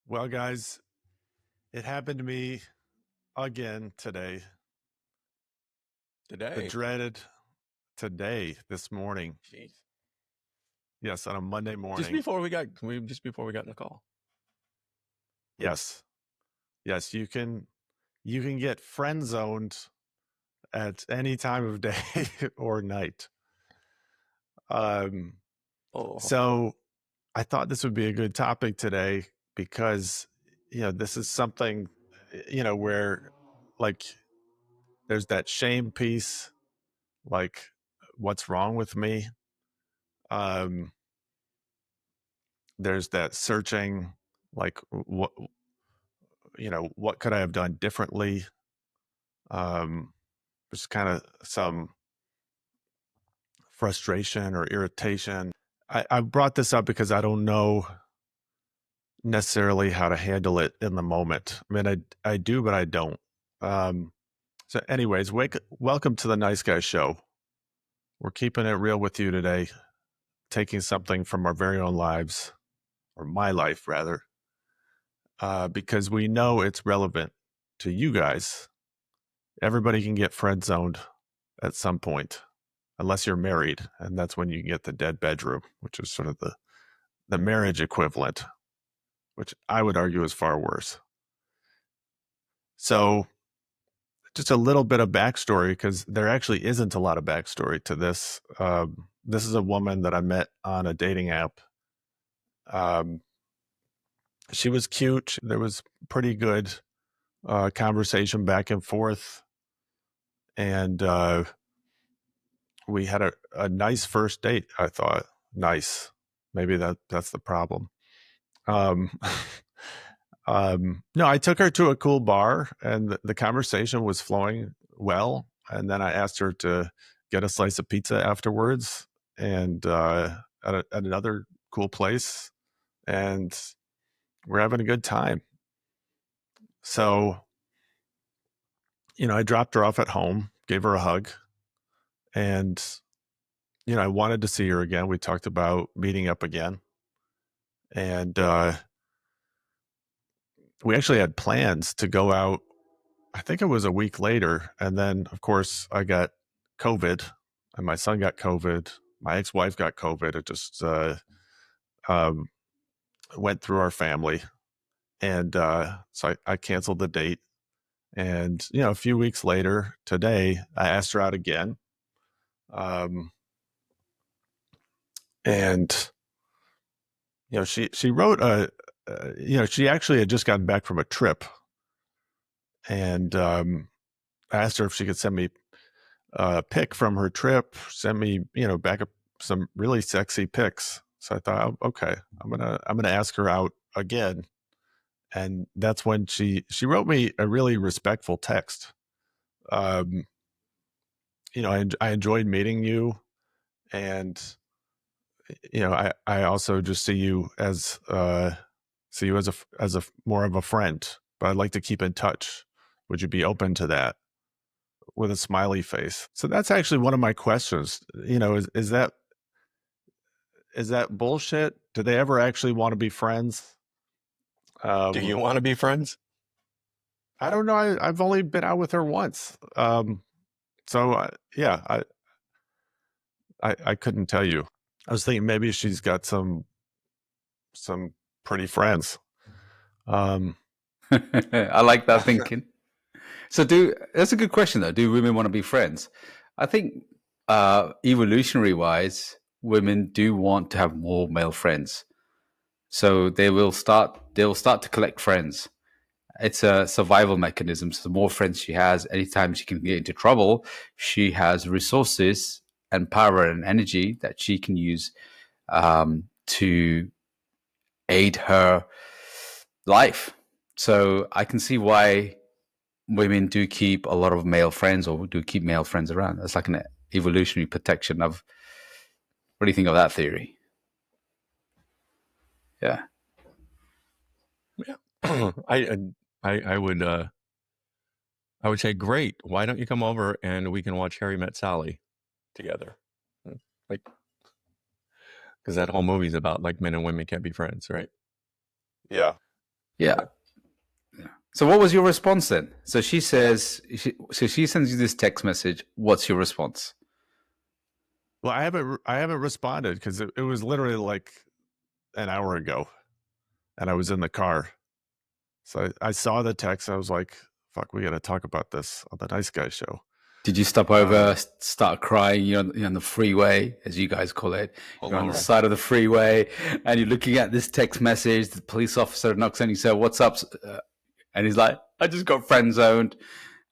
Well, guys, it happened to me again today. The Today. dreaded today, this morning. Jeez. Yes, on a Monday Just morning. before we got in the call. Yes. Yes, you can get friend zoned at any time of day or night. Um, Oh, so I thought this would be a good topic today because this is something where like there's that shame piece, like what's wrong with me? Um there's that searching, like what could I have done differently? There's kind of some frustration or irritation. I brought this up because I don't know necessarily how to handle it in the moment. I mean, I do, but I don't. So anyways, welcome to the Nice Guy Show. We're keeping it real with you today, taking something from our very own lives, or my life rather, because we know it's relevant to you guys. Everybody can get friend zoned at some point, unless you're married, and that's when you get the dead bedroom, which is sort of the marriage equivalent, which I would argue is far worse. So, just a little bit of backstory, because there actually isn't a lot of backstory to this. This is a woman that I met on a dating app. Um, she was cute. There was pretty good conversation back and forth, and we had a nice first date. I thought nice. Maybe that's the problem. Um, no, I took her to a cool bar, and the conversation was flowing well. And then I asked her to get a slice of pizza afterwards, and at another cool place, and we're having a good time. So, I dropped her off at home, gave her a hug, and I wanted to see her again. We talked about meeting up again, and we actually had plans to go out. I think it was a week later, and then of course I got COVID, and my son got COVID. My ex-wife got COVID. It just um, went through our family, and so I canceled the date. And a few weeks later, today, I asked her out again, um, and she wrote she actually had just gotten back from a trip, and I asked her if she could send me a pic from her trip, send me back up some really sexy pics. So I thought, oh, okay, I'm gonna ask her out again, and that's when she wrote me a really respectful text. Um, I enjoyed meeting you, and I also just see you as a more of a friend, but I'd like to keep in touch. Would you be open to that? With a smiley face. So that's actually one of my questions. Is that bullshit? Do they ever actually want to be friends? do Um, you want to be friends? I don't know. I've only been out with her once. So yeah, I couldn't tell you. I was thinking maybe she's got some pretty friends. Um, I like that thinking. So, that's a good question though. Do women want to be friends? I think evolutionary wise, women do want to have more male friends. So they'll start to collect friends. It's a survival mechanism. So the more friends she has, anytime she can get into trouble, she has resources and power and energy that she can use to aid her life. So I can see why women do keep a lot of male friends or do keep male friends around. That's like an evolutionary protection of. What do you think of that theory? Yeah. Yeah. I would say great. Why don't you come over and we can watch Harry Met Sally together? Like, because that whole movie's about like men and women can't be friends, right? yeah. Yeah. So what was your response then? So she says, she sends you this text message. What's your response? Well, I haven't responded because it was literally like an hour ago, and I was in the car. So I saw the text. I was like, "Fuck, we got to talk about this on the Nice Guy Show." Did you stop over, start crying? You're on the freeway, as you guys call it. You're on the side of the freeway, and you're looking at this text message. The police officer knocks on. You say, "What's up?" And he's like, "I just got friend zoned,"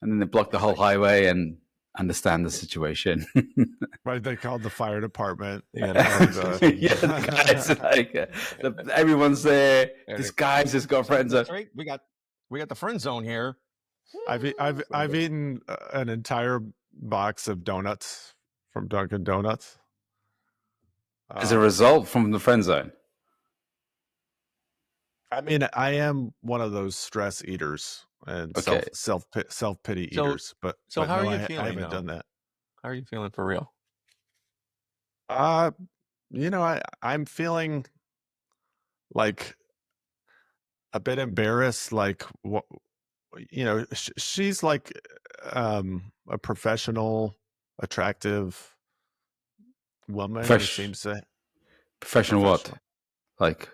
and then they block the whole highway and understand the situation. Right? They called the fire department. Yeah, the guys like everyone's there. This guy's just got friend zoned. That's right. We got the friend zone here. I've eaten an entire box of donuts from Dunkin' Donuts As a result from the friend zone. I mean, I am one of those stress eaters and self pity eaters, but how are you I feeling? I haven't done that. How are you feeling for real? I'm feeling like a bit embarrassed. Like what, she's like a professional, attractive woman who seems to professional what? Like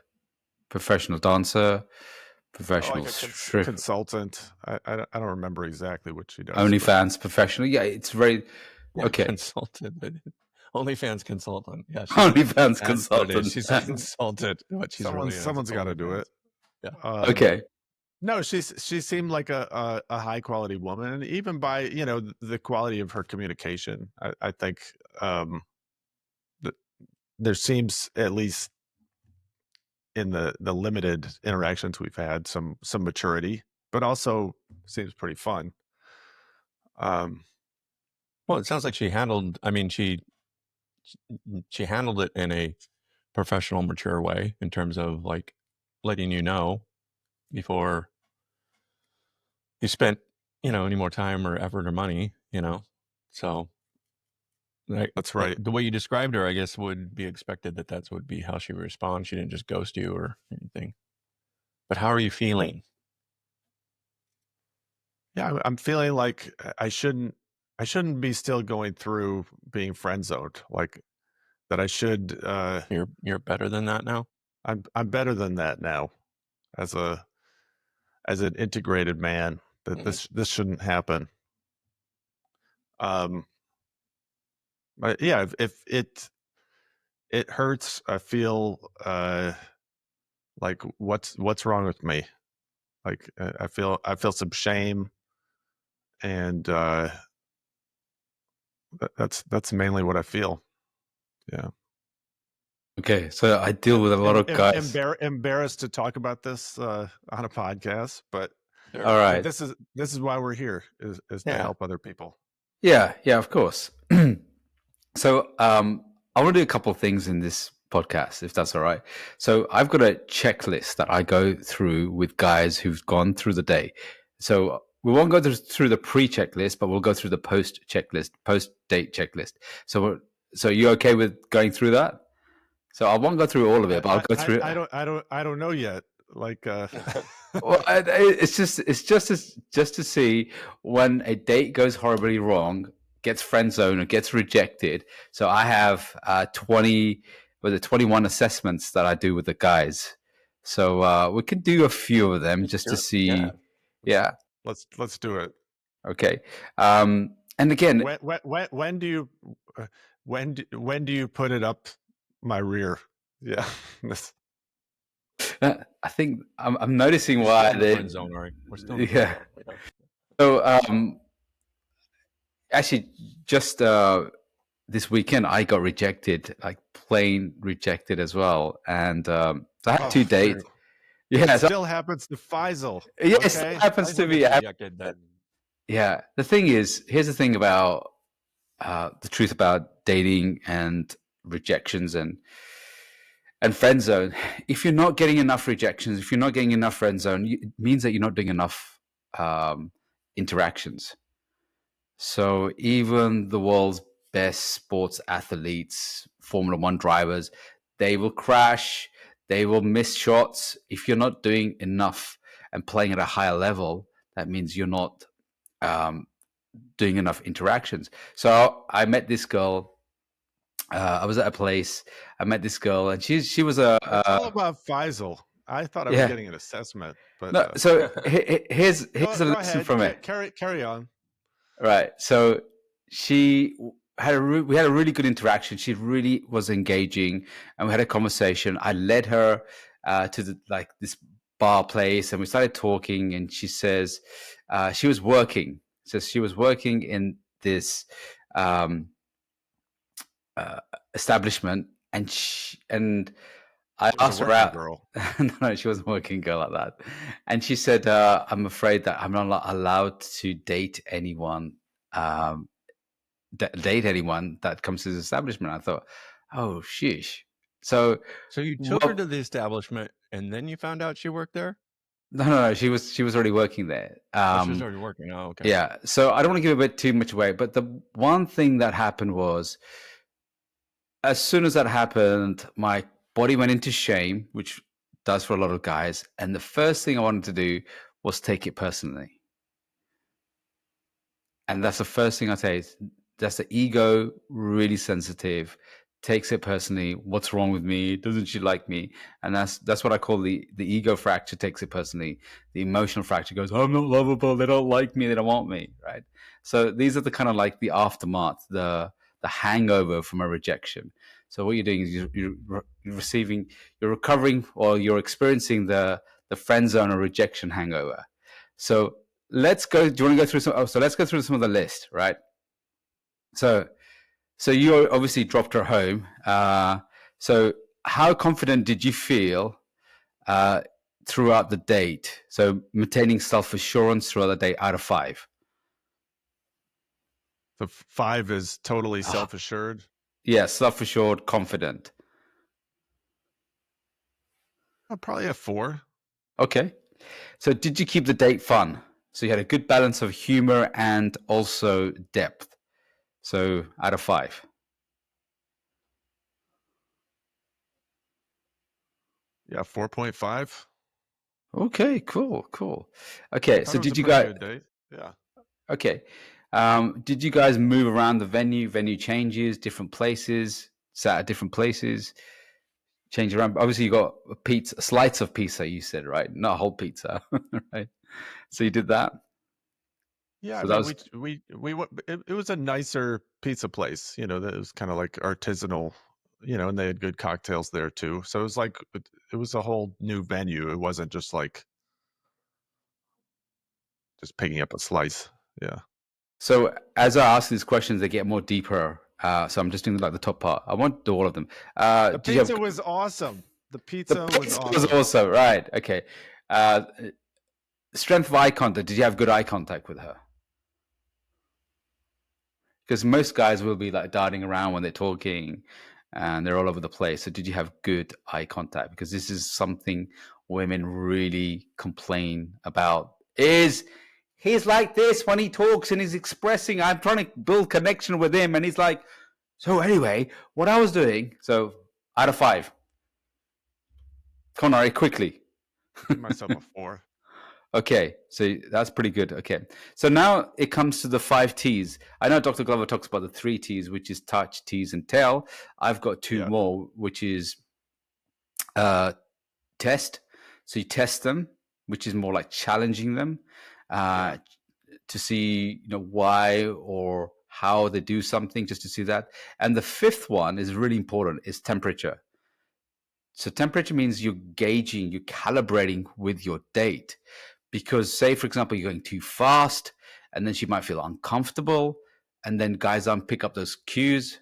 professional dancer, professional like a consultant. I don't remember exactly what she does. OnlyFans professional. Yeah, it's very okay. Consultant. OnlyFans consultant. Yeah, OnlyFans consultant. She's a consultant. Someone's got to do it. Yeah. Okay. No, she seemed like a high quality woman, and even by the quality of her communication, I think there seems, at least in the limited interactions we've had, some maturity, but also seems pretty fun. Well, it sounds like she handled. I mean, she handled it in a professional, mature way in terms of like letting you know before you spent any more time or effort or money. So that's right. The way you described her, I guess, would be expected that would be how she would respond. She didn't just ghost you or anything. But how are you feeling? Yeah, I'm feeling like I shouldn't be still going through being friend zoned. Like that I should. You're better than that now. I'm better than that now, as an integrated man. That this shouldn't happen. But yeah, if it hurts, I feel like what's wrong with me? Like I feel some shame, and that's mainly what I feel. Yeah. Okay, so I deal with a lot of guys. Embarrassed to talk about this on a podcast, but all right, this is why we're here, is to help other people. Yeah, of course. So I want to do a couple of things in this podcast, if that's all right. So I've got a checklist that I go through with guys who've gone through the day. So we won't go through the pre-checklist, but we'll go through the post-date checklist. So you okay with going through that? So I won't go through all of it, but I'll go through it. I don't know yet. Like, well, it's just to see when a date goes horribly wrong, gets friend zoned or gets rejected. So I have 21 assessments that I do with the guys. So we can do a few of them just to see. Yeah. Let's do it. Okay. And again, when do you put it up my rear? Yeah. I think I'm noticing why the friend zone. We're still in the friend zone. So actually, just this weekend I got rejected, like plain rejected as well, and so I had 2 dates. Yeah, it still happens to Faisal. Yes, it still happens to me. Yeah, the thing is, here's the thing about the truth about dating and rejections and friend zone. If you're not getting enough rejections, if you're not getting enough friend zone, it means that you're not doing enough interactions. So even the world's best sports athletes, Formula One drivers, they will crash, they will miss shots if you're not doing enough and playing at a higher level, that means you're not doing enough interactions. So I met this girl. I was at a place. I met this girl, and she was It's all about Faisal. I thought I was yeah. getting an assessment, but No, so here's a go lesson ahead. from it. Carry on. Right. So she we had a really good interaction. She really was engaging, and we had a conversation. I led her to this bar place, and we started talking. And she says she was working. So she was working in this um, establishment, and I She was a asked her working out. girl. No, she wasn't a working girl like that. And she said, "I'm afraid that I'm not allowed to date anyone." Um, date anyone that comes to this establishment. I thought, oh, sheesh. So, So you took her well, to the establishment, and then you found out she worked there? no. She was already working there. Oh, she was already working. Oh, okay. Yeah. So I don't want to give a bit too much away, but the one thing that happened was, as soon as that happened, my body went into shame, which does for a lot of guys. And the first thing I wanted to do was take it personally. And that's the first thing I say. That's the ego, really sensitive, takes it personally. What's wrong with me? Doesn't she like me? And that's what I call the ego fracture. Takes it personally. The emotional fracture goes, I'm not lovable. They don't like me. They don't want me. Right. So these are the kind of like the aftermath, the hangover from a rejection. So what you're doing is you're receiving, you're recovering, or you're experiencing the friend zone or rejection hangover. So let's go. Do you want to go through some? Oh, so let's go through some of the list, right? So you obviously dropped her home. So how confident did you feel throughout the date? So maintaining self-assurance throughout the date out of 5. The 5 is totally self-assured. Yeah, self-assured, confident. Probably a 4. Okay. So did you keep the date fun? So you had a good balance of humor and also depth. So out of 5. Yeah, 4.5. Okay, cool. Okay, Thought so it was a did you pretty guys? good date. Yeah. Okay. Did you guys move around the venue changes, different places, sat at different places, change around? Obviously, you got a pizza, slice of pizza, you said, right? Not a whole pizza, right? So you did that. Yeah, I So that mean, was we went. It was a nicer pizza place, that was kind of like artisanal, and they had good cocktails there too. So it was like it was a whole new venue. It wasn't just like just picking up a slice. Yeah. so. As I ask these questions, they get more deeper. So I'm just doing like the top part. I won't do all of them. The Did you have pizza was awesome. The the pizza was pizza was awesome. also right? Okay. Uh, Strength of eye contact. Did you have good eye contact with her? Because most guys will be like darting around when they're talking and they're all over the place. So did you have good eye contact? Because this is something women really complain about, is he's like this when he talks and he's expressing, I'm trying to build connection with him, and he's like, so anyway, what I was doing. So out of 5. Connery, quickly. Give myself a 4. Okay, so that's pretty good. Okay, so now it comes to the 5 T's. I know Dr. Glover talks about the 3 T's, which is touch, tease, and tell. I've got 2 Yeah. more, which is test. So you test them, which is more like challenging them Yeah. to see, why or how they do something, just to see that. And the 5th one is really important, is temperature. So temperature means you're gauging, you're calibrating with your date. Because say, for example, you're going too fast and then she might feel uncomfortable, and then guys don't pick up those cues.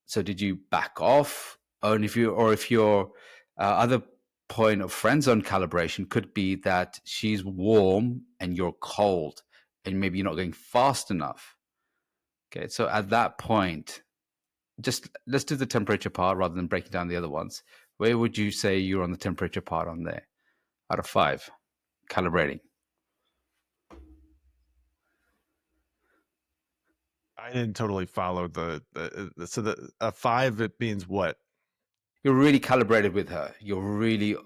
So did you back off? And if your other point of friend zone calibration could be that she's warm and you're cold and maybe you're not going fast enough. Okay. So at that point, just let's do the temperature part rather than breaking down the other ones. Where would you say you're on the temperature part on there out of 5 calibrating? I didn't totally follow so the a 5, it means what? you're really calibrated with her. You're really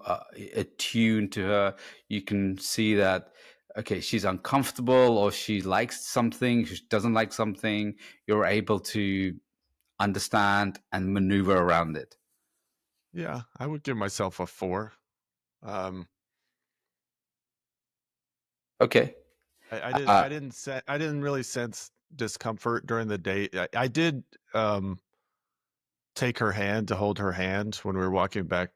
attuned to her. You can see that, okay, she's uncomfortable or she likes something, she doesn't like something. You're able to understand and maneuver around it. Yeah, I would give myself a 4. Um, Okay. I Uh, I didn't really sense discomfort during the date. I did take her hand to hold her hand when we were walking back,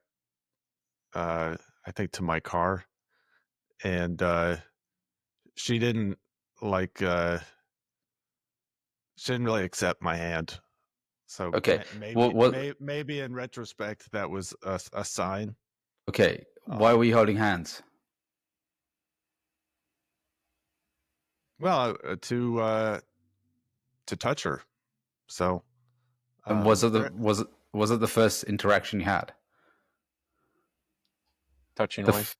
I think to my car, and she didn't like she didn't really accept my hand. So okay. What? maybe in retrospect that was a sign. Okay. Why Um, were you holding hands? well, to touch her. So And was it the there was it the first interaction you had? Touching The wise.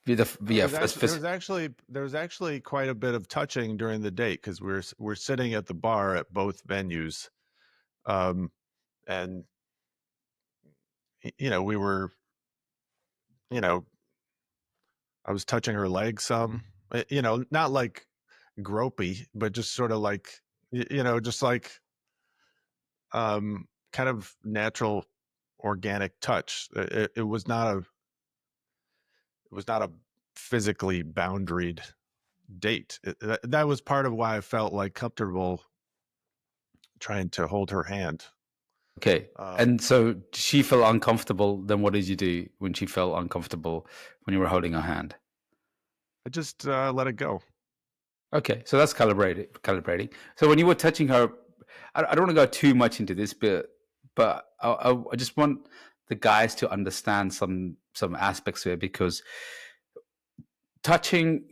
There yeah, was first, actually there first. was actually there was actually quite a bit of touching during the date because we're sitting at the bar at both venues, um, and you know we were you know I was touching her leg some, you know, not like gropey, but just sort of like you know just like kind of natural organic touch. It was not a physically boundaried date. That was part of why I felt like comfortable trying to hold her hand. Okay. Um, And so she felt uncomfortable. Then what did you do when she felt uncomfortable when you were holding her hand? I just let it go. Okay, so that's calibrating. So when you were touching her, I don't want to go too much into this, but I just want the guys to understand some aspects here because touching,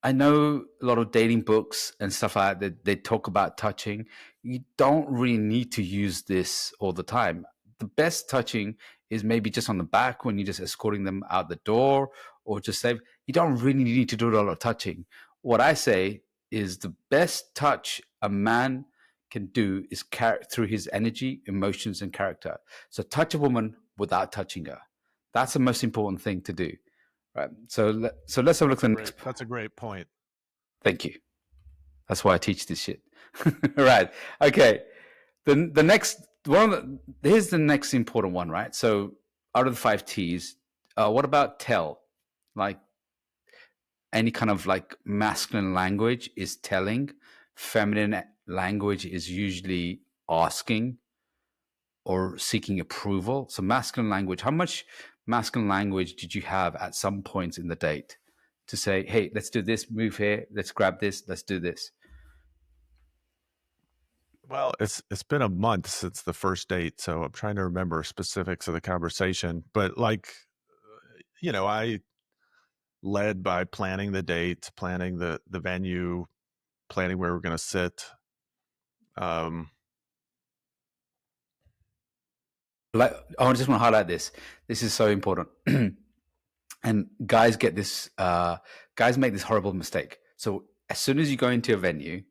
I know a lot of dating books and stuff like that, they talk about touching. You don't really need to use this all the time. The best touching is maybe just on the back when you're just escorting them out the door, or just say, you don't really need to do a lot of touching. What I say is the best touch a man can do is through his energy, emotions, and character. So touch a woman without touching her. That's the most important thing to do. Right. So let's have a look at the next. That's a great point. Thank you. That's why I teach this shit. Right. Okay. The next one. Here's the next important one. Right. So out of the 5 T's, what about tell? Like any kind of like masculine language is telling. Feminine language is usually asking or seeking approval. So masculine language. How much masculine language did you have at some points in the date to say, "Hey, let's do this. Move here. Let's grab this. Let's do this." Well, it's been a month since the first date, so I'm trying to remember specifics of the conversation. But like, you know, I led by planning the date, planning the venue, planning where we're going to sit. Um, Like, I just want to highlight this. This is so important. And guys get this. Guys make this horrible mistake. So as soon as you go into a venue,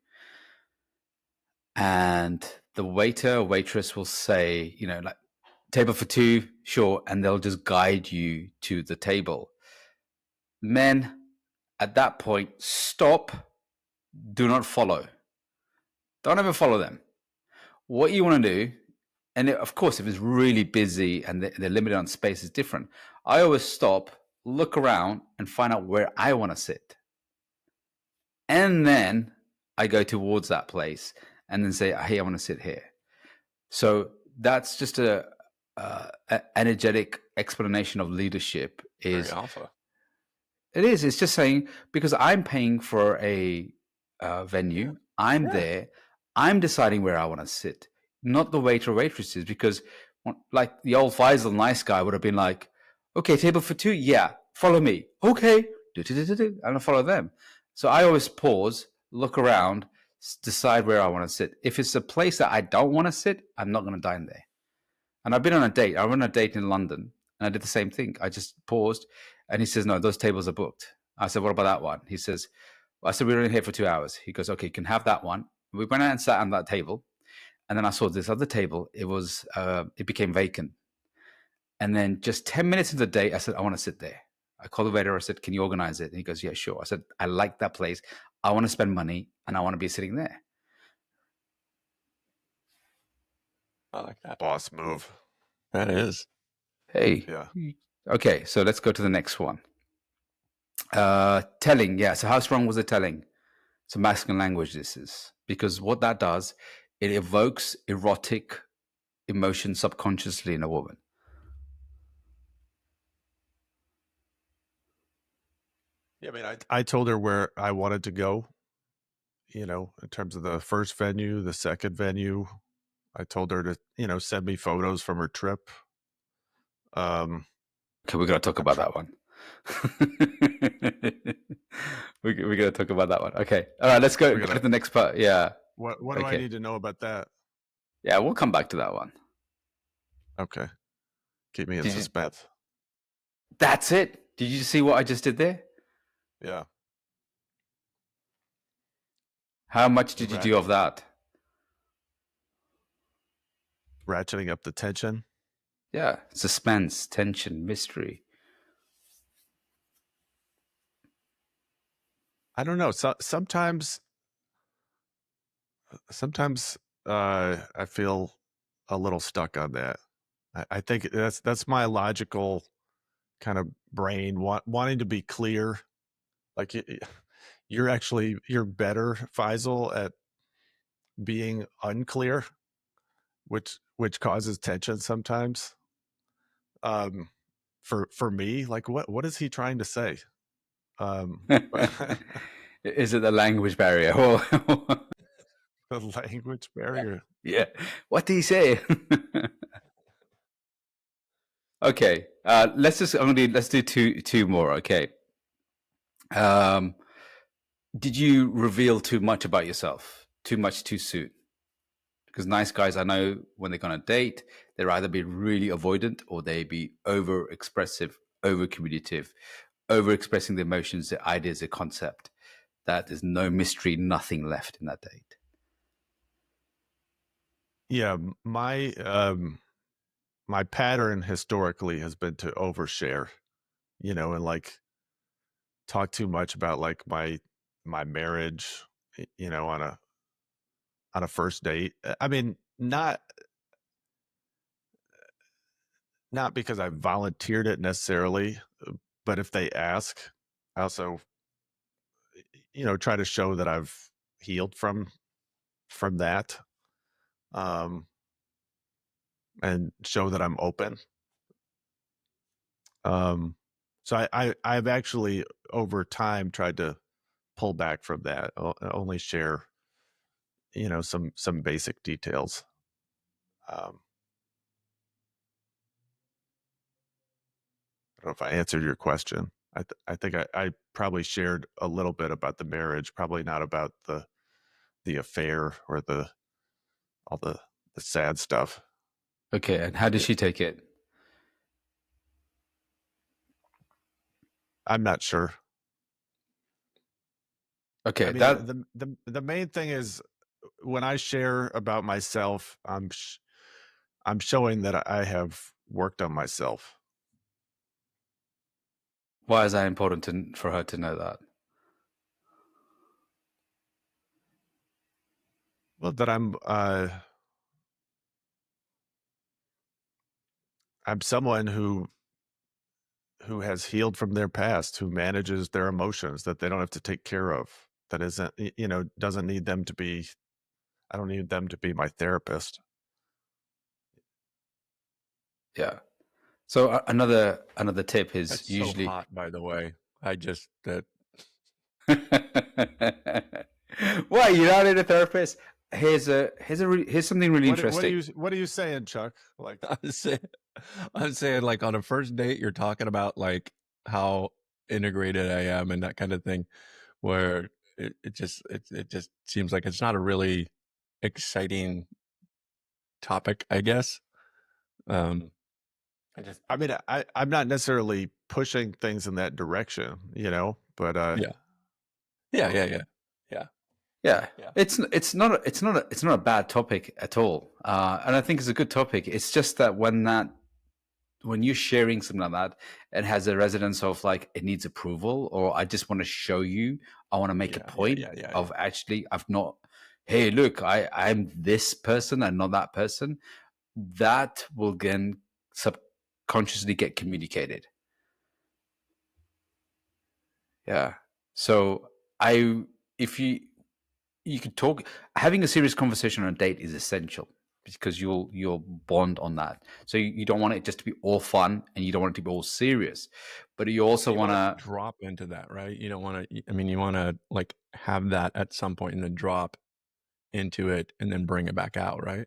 and the waiter or waitress will say, you know, like table for two, sure, and they'll just guide you to the table. Men, at that point, stop, do not follow. Don't ever follow them. What you want to do, and of course, if it's really busy and they're limited on space, is different. I always stop, look around, and find out where I want to sit. And then I go towards that place and then say, hey, I want to sit here. So that's just a energetic explanation of leadership. Very Is alpha. it is. It's just saying because I'm paying for a venue, I'm there, I'm deciding where I want to sit, not the waiter or waitresses. Because, like the old Faisal nice guy would have been like, "Okay, table for two, yeah, follow me." Okay, and I follow them. So I always pause, look around, decide where I want to sit. If it's a place that I don't want to sit, I'm not going to dine there. And I've been on a date. I went on a date in London and I did the same thing. I just paused and he says, "No, those tables are booked." I said, "What about that one?" He says, well, I said, "We're only here for 2 hours." He goes, "Okay, you can have that one." We went out and sat on that table. And then I saw this other table. It became vacant. And then just 10 minutes into the date, I said, I want to sit there. I called the waiter. I said, can you organize it? And he goes, yeah, sure. I said, I like that place. I want to spend money and I want to be sitting there. I like that. Boss move. That is. Hey. Yeah. Okay, so let's go to the next one. Telling. Yeah. So how strong was the telling? So masculine language this is. Because what that does, it evokes erotic emotion subconsciously in a woman. Yeah, I mean, I told her where I wanted to go, in terms of the first venue, the second venue. I told her to, send me photos from her trip. Okay, we're going to talk about that one. we're going to talk about that one. Okay. All right, let's go to the next part. Yeah. What do I need to know about that? Yeah, we'll come back to that one. Okay. Keep me in suspense. That's it. Did you see what I just did there? Yeah. How much did you do of that? Ratcheting up the tension. Yeah. Suspense, tension, mystery. I don't know. So, sometimes I feel a little stuck on that. I think that's my logical kind of brain wanting to be clear. Like you're better, Faisal, at being unclear, which causes tension sometimes. For me, like what is he trying to say? Is it the language barrier? The language barrier. Yeah. What did he say? Okay. Let's do two more. Okay. Did you reveal too much about yourself? Too much too soon? Because nice guys, I know when they're going to date, they'll either be really avoidant or they be over expressive, over communicative, over expressing the emotions, the ideas, the concept. That there's no mystery, nothing left in that date. Yeah, my pattern historically has been to overshare, and like talk too much about like my marriage, on a first date. I mean, not because I volunteered it necessarily, but if they ask, I also, try to show that I've healed from that, and show that I'm open. So I've actually over time tried to pull back from that. Only share, some basic details. I don't know if I answered your question. I think I probably shared a little bit about the marriage, probably not about the affair or all the sad stuff. Okay, and how did Yeah. she take it? I'm not sure. Okay, I mean, the main thing is when I share about myself, I'm showing that I have worked on myself. why is that important for her to know that? Well, that I'm someone who has healed from their past, who manages their emotions that they don't have to take care of. That isn't, doesn't need them to be. I don't need them to be my therapist. Yeah. So another tip is That's usually so hot, by the way. I just that. Why you're not in a therapist? Here's something really interesting. What are you saying, Chuck? Like I'm saying like on a first date, you're talking about like how integrated I am and that kind of thing, where it just seems like it's not a really exciting topic, I guess. I mean, I'm not necessarily pushing things in that direction, but yeah. Yeah. It's not a bad topic at all, and I think it's a good topic. It's just that when that when you're sharing something like that, it has a resonance of like it needs approval, or I just want to show you, I want to make a point of actually I've not, hey, look, I'm this person and not that person. That will then subconsciously get communicated. Yeah. So if you could talk, having a serious conversation on a date is essential because you'll bond on that. So you don't want it just to be all fun, and you don't want it to be all serious, but you also want to drop into that, right? You don't want to. I mean, you want to like have that at some point and then drop into it and then bring it back out, right?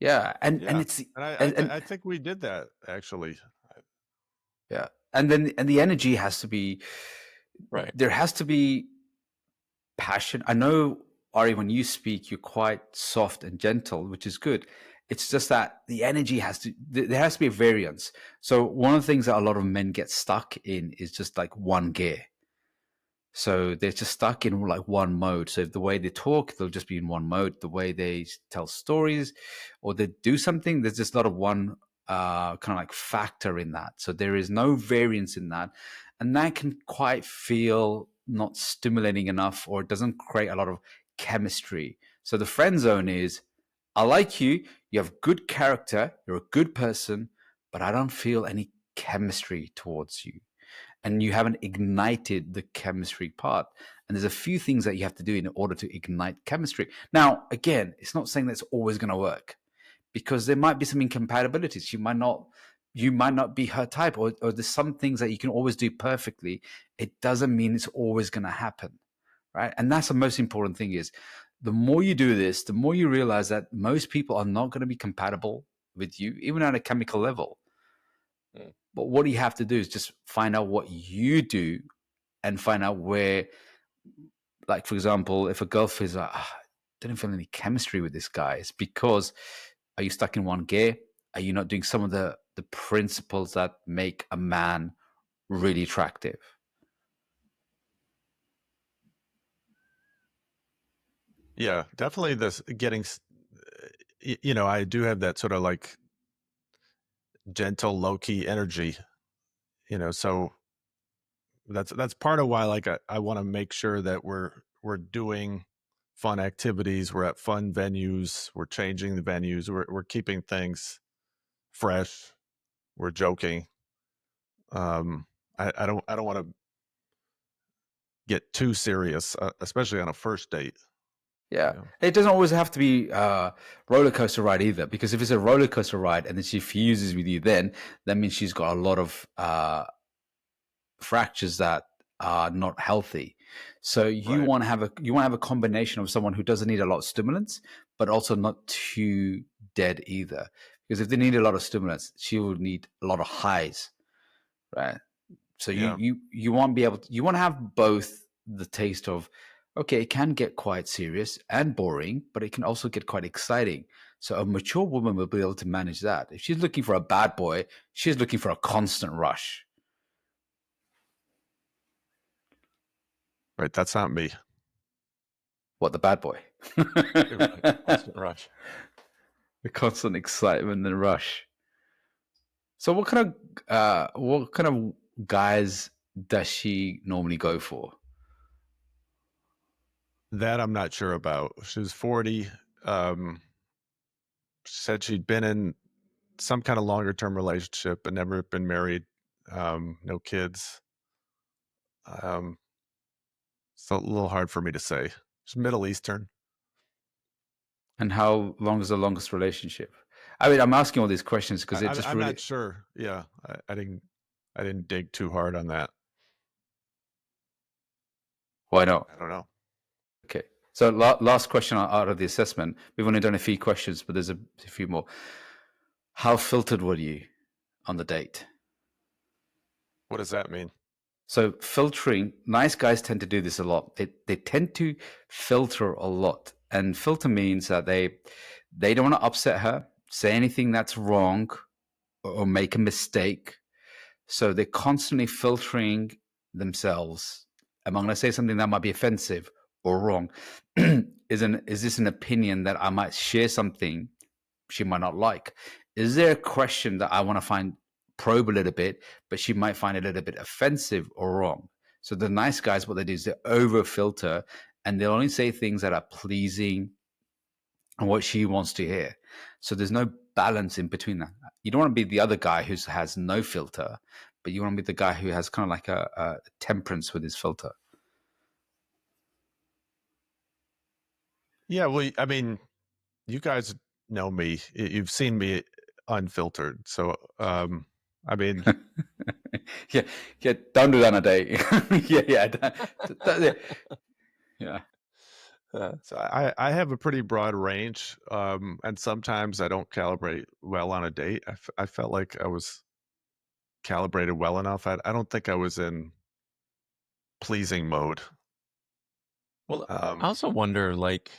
Yeah, and Yeah. it's And I think we did that actually. yeah, and the energy has to be Right. There has to be passion. I know, Ari, when you speak, you're quite soft and gentle, which is good. It's just that the energy there has to be a variance. So one of the things that a lot of men get stuck in is just like one gear. So they're just stuck in like one mode. So the way they talk, they'll just be in one mode. The way they tell stories or they do something, there's just a lot of one kind of like factor in that. So there is no variance in that. And that can quite feel not stimulating enough, or it doesn't create a lot of chemistry. So the friend zone is, I like you, you have good character, you're a good person, but I don't feel any chemistry towards you, and you haven't ignited the chemistry part. And there's a few things that you have to do in order to ignite chemistry. Now, again, it's not saying that's always going to work, because there might be some incompatibilities. You might not be her type, or there's some things that you can always do perfectly. It doesn't mean it's always going to happen, right? And that's the most important thing is the more you do this, the more you realize that most people are not going to be compatible with you, even at a chemical level. But what you have to do is just find out what you do and find out where, like, for example, if a girl feels like, didn't feel any chemistry with this guy, it's because, are you stuck in one gear? Are you not doing some of the principles that make a man really attractive? Yeah, definitely this getting, I do have that sort of like gentle, low key energy, so that's part of why like I want to make sure that we're doing fun activities, we're at fun venues, we're changing the venues, we're keeping things fresh, we're joking. I don't want to get too serious, especially on a first date. Yeah. It doesn't always have to be a roller coaster ride either, because if it's a roller coaster ride and then she fuses with you, then that means she's got a lot of fractures that are not healthy. So you Right. want to have a combination of someone who doesn't need a lot of stimulants, but also not too dead either. Because if they need a lot of stimulants, she will need a lot of highs, right? So Yeah. you want to be able to, you want to have both the taste of, okay, it can get quite serious and boring, but it can also get quite exciting. So a mature woman will be able to manage that. If she's looking for a bad boy, she's looking for a constant rush. Right. That's not me. What, the bad boy? Constant rush. The constant excitement and rush. So what kind of guys does she normally go for? That I'm not sure about. She was 40. She said she'd been in some kind of longer term relationship but never been married. No kids. It's a little hard for me to say. She's Middle Eastern. And how long is the longest relationship? I mean, I'm asking all these questions because it just I'm really. not sure. Yeah, I didn't dig too hard on that. Why not? I don't know. Okay. So last question out of the assessment. We've only done a few questions, but there's a few more. How filtered were you on the date? What does that mean? So filtering, nice guys tend to do this a lot. They tend to filter a lot. And filter means that they don't want to upset her, say anything that's wrong, or make a mistake. So they're constantly filtering themselves. Am I going to say something that might be offensive or wrong? Is this an opinion that I might share something she might not like? Is there a question that I want to find probe a little bit, but she might find it a little bit offensive or wrong. So the nice guys, what they do is they over filter, and they'll only say things that are pleasing and what she wants to hear. So there's no balance in between that. You don't want to be the other guy who has no filter, but you want to be the guy who has kind of like a temperance with his filter. Yeah, well, I mean, you guys know me. You've seen me unfiltered. So, I mean, yeah, don't do that on a date. Yeah. so I have a pretty broad range, and sometimes I don't calibrate well on a date. I felt like I was calibrated well enough. I don't think I was in pleasing mode. Well, I Um, also wonder, like,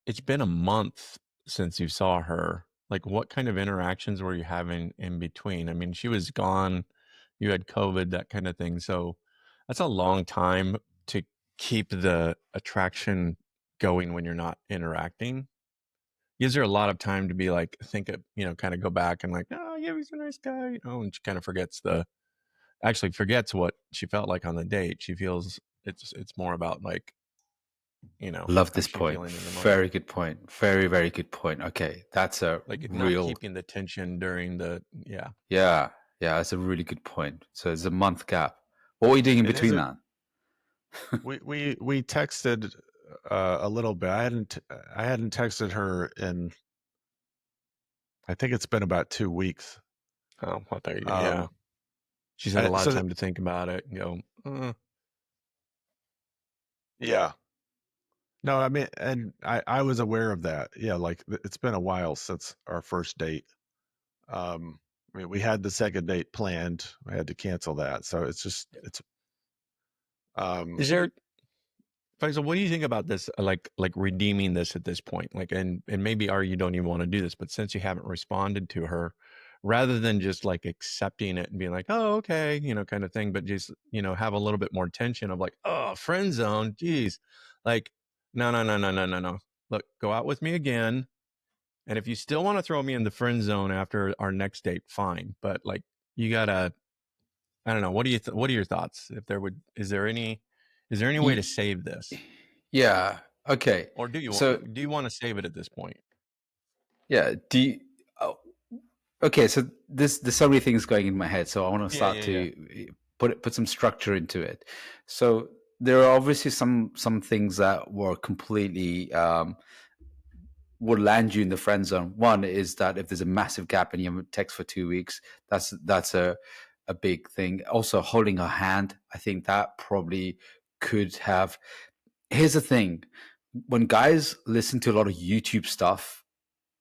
it's been a month since you saw her. Like, what kind of interactions were you having in between? I mean, she was gone, you had COVID, that kind of thing. So that's a long time to keep the attraction going when you're not interacting. Gives her a lot of time to be like, think of, kind of go back and like, oh, yeah, he's a nice guy, and she kind of actually forgets what she felt like on the date. She feels it's more about like, Love this actually point. feeling in the moment. Very good point. Very, very good point. Okay, that's a Like not real. keeping the tension during the Yeah, that's a really good point. So there's a month gap. What were you doing in it is between a that? we texted a little bit. I hadn't texted her in, I think it's been about 2 weeks. Oh, well, there you go. Yeah. Um, She's had a lot of so time to think about it and go, yeah, no, I mean, and I was aware of that. Yeah, like it's been a while since our first date. I mean, we had the second date planned. I had to cancel that, so it's um is there, Faisal, what do you think about this? Like redeeming this at this point, like, and maybe you don't even want to do this, but since you haven't responded to her, rather than just like accepting it and being like, oh, okay, kind of thing, but just, have a little bit more tension of like, oh, friend zone, geez, like, no, no, no, no, no, no, no. Look, go out with me again. And if you still want to throw me in the friend zone after our next date, fine. But like, you gotta, I don't know. What are your thoughts? Is there any way to Ye- save this? Yeah. Okay. Or So do you want to save it at this point? yeah. Do you? Oh, okay. So there's so many things going in my head. So I want to Yeah, start yeah, yeah. to put some structure into it. So there are obviously some things that were completely would land you in the friend zone. One is that if there's a massive gap and you haven't text for 2 weeks, that's a big thing. Also, holding her hand, I think that probably could have. Here's the thing: when guys listen to a lot of YouTube stuff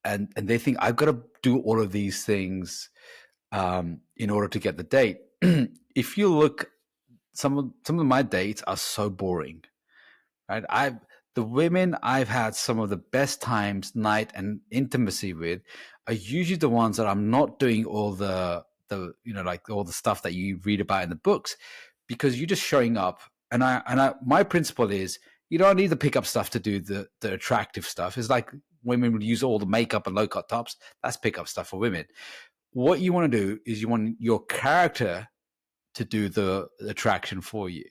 and they think I've got to do all of these things in order to get the date. If you look, some of my dates are so boring, right? The women I've had some of the best times, night and intimacy with, are usually the ones that I'm not doing all the like all the stuff that you read about in the books, because you're just showing up. And my principle is you don't need the pickup stuff to do the attractive stuff. It's like women would use all the makeup and low cut tops. That's pickup stuff for women. What you want to do is you want your character to do the attraction for you.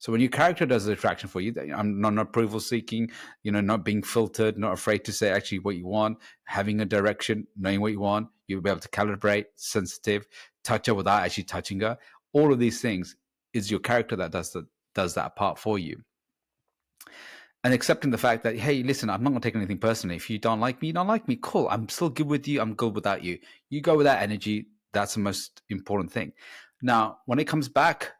So when your character does the attraction for you, I'm not approval seeking, not being filtered, not afraid to say actually what you want, having a direction, knowing what you want, you'll be able to calibrate, sensitive, touch her without actually touching her. All of these things is your character that does that part for you. And accepting the fact that, hey, listen, I'm not going to take anything personally. If you don't like me, you don't like me. Cool. I'm still good with you. I'm good without you. You go with that energy. That's the most important thing. Now, when it comes back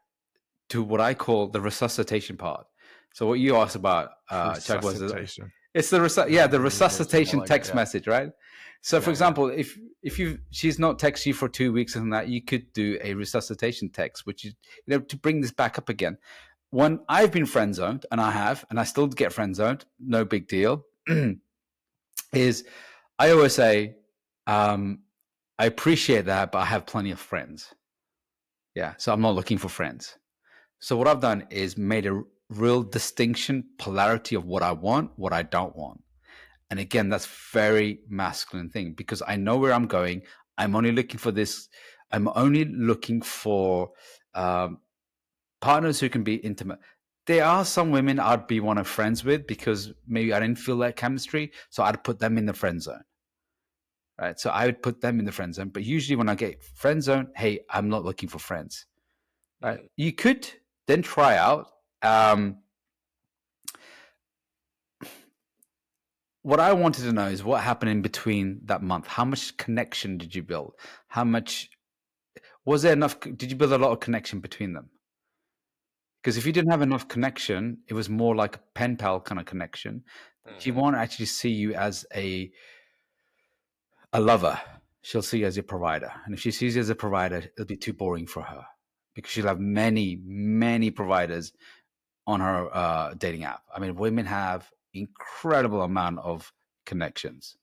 to what I call the resuscitation part. So what you asked about, Chuck, was resuscitation. it's the Maybe it's more resuscitation like it. text Yeah, message, right? So, for yeah, yeah. example, if she's not texted you for 2 weeks and that, you could do a resuscitation text, which is to bring this back up again. When I've been friend zoned, and I still get friend zoned, no big deal. Is I always say, I appreciate that, but I have plenty of friends. Yeah, so I'm not looking for friends. So what I've done is made a real distinction, polarity of what I want, what I don't want. And again, that's very masculine thing, because I know where I'm going. I'm only looking for this. I'm only looking for partners who can be intimate. There are some women I'd be one of friends with because maybe I didn't feel that chemistry, so I'd put them in the friend zone. Right, so I would put them in the friend zone. But usually, when I get friend zone, hey, I'm not looking for friends. Right, you could then try out. What I wanted to know is what happened in between that month. How much connection did you build? How much was there enough? Did you build a lot of connection between them? Because if you didn't have enough connection, it was more like a pen pal kind of connection. She won't actually see you as a lover. She'll see you as a provider. And if she sees you as a provider, it'll be too boring for her because she'll have many, many providers on her dating app. I mean, women have incredible amount of connections.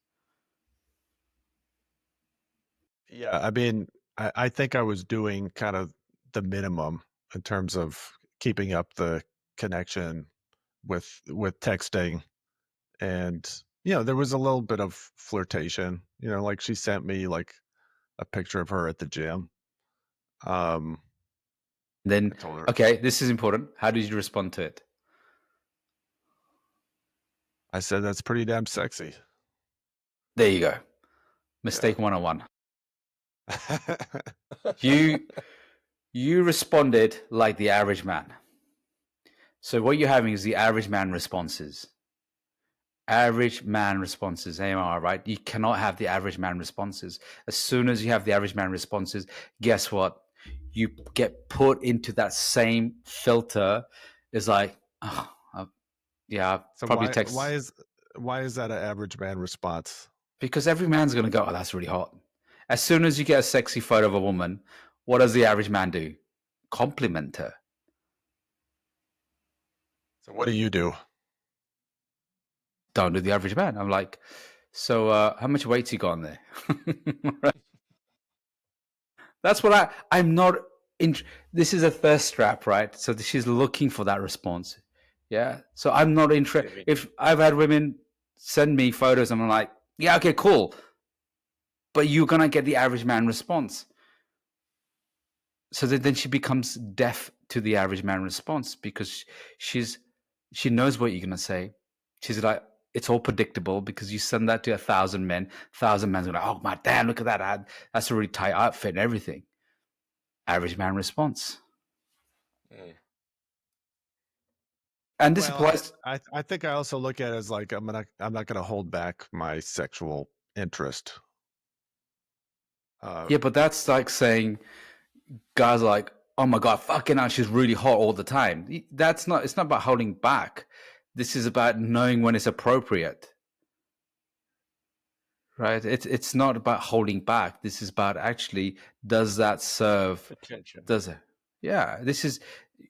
Yeah, I mean, I think I was doing kind of the minimum in terms of keeping up the connection with texting, and there was a little bit of flirtation. Like she sent me like a picture of her at the gym. I Then, told her, okay, this is important. How did you respond to it? I said, "That's pretty damn sexy." There you go. Mistake 101. You responded like the average man. So what you're having is the average man responses. Average man responses, AMR, right? You cannot have the average man responses. As soon as you have the average man responses, guess what? You get put into that same filter. It's like, oh, yeah, So probably why text. why is that an average man response? Because every man's going to go, oh, that's really hot. As soon as you get a sexy photo of a woman, what does the average man do? Compliment her. So what do you do? Don't do the average man. I'm like, so how much weight's he got on there? Right? That's what I'm not in. This is a thirst trap, right? So she's looking for that response. Yeah. So I'm not interested. If I've had women send me photos, and I'm like, yeah, okay, cool. But you're going to get the average man response. So then she becomes deaf to the average man response because she knows what you're going to say. She's like, it's all predictable because you send that to 1,000 men. 1,000 men's going, oh my damn, look at that ad. That's a really tight outfit and everything. Average man response. And this applies. I think I also look at it as like I'm not gonna hold back my sexual interest. Yeah, but that's like saying guys are like, oh my God, fucking hell, she's really hot all the time. It's not about holding back. This is about knowing when it's appropriate. Right? It's not about holding back. This is about actually, does that serve Attention. Does it? Yeah. This is,